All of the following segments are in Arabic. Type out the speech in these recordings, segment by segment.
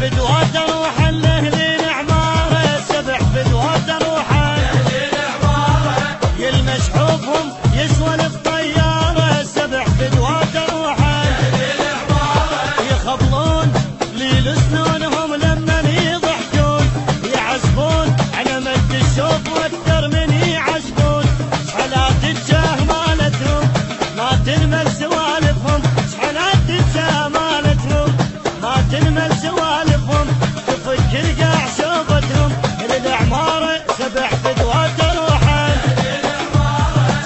فدوات روحا لاهل العماره، سبع فدوات روحا لاهل العماره، يلمس حبهم يسولف طياره، سبع فدوات روحا لاهل العماره، يخبلون ليل سنونهم لما يضحكون، يعزفون على مد الشوق واكثر من يعزفون، شحنات الجاه مالتهم ما تنمل سوالفهم، شحنات الجاه مالتهم ما تنمل سوالفهم، تفك القاع شوفتهم للعماره، سبع فدوات روحا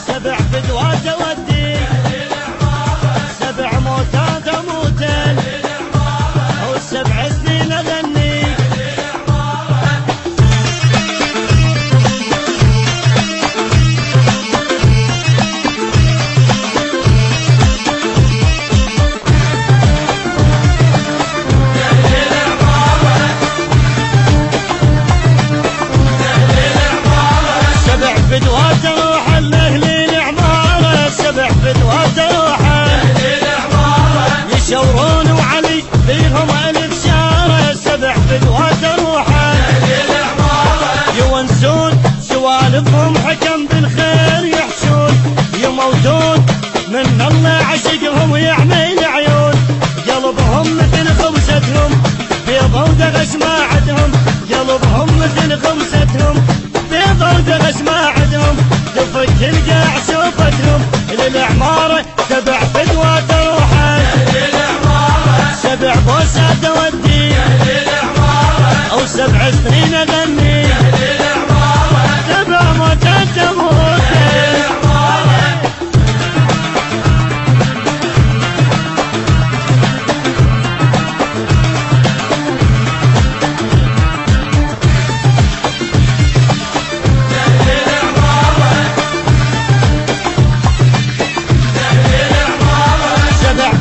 سبع فدوات والدين، سبع موتات موتين او سبع سنين اغني. فدوات روحا لاهل العماره، سبع فدوات روحا لاهل العماره، يشورون وعلي فيهم الف شاره، سبع فدوات روحا لاهل العماره، يونسون سوالفهم حكم بالخير يحشون، يموتون من الله عشقهم ويعمي العيون، قلبهم مثل خمستهم بيضة ودغش ما عدهم، قلبهم مثل خمستهم بيضة ودغش ما عدهم، تفك القاع شوفتهم للعماره، سبع فدوات روحا سبع بوسات اودي او سبع سنين اغني، سبع موتات اموت.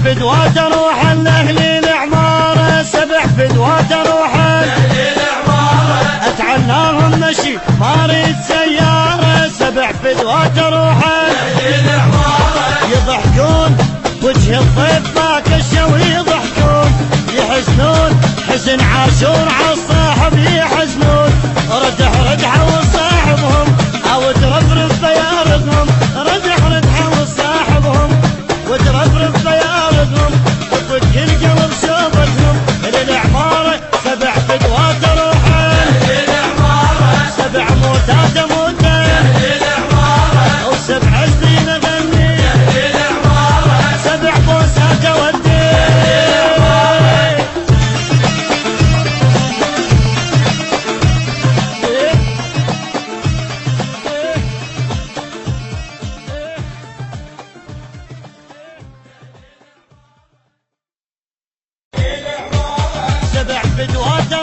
فدوات روحا لاهل العماره، سبع فدوات روحا لاهل العماره، اتعناهم مشي ما اريد سياره، سبع فدوات روحا لاهل العماره، يضحكون وجه الضيف ما كشوا يضحكون، يحزنون حزن عاشور عالصاحب يحزنون، ردح ردحه وصاحبهم او ترفرف بيارقهم، ردح ردحه وصاحبهم وترفرف بيارقهم، تفك القلب شوفتهم للعماره، سبع فدوات روحا سبع موتات موتين او سبع سنين اغني، سبع بوسات اودي. سبع فدوات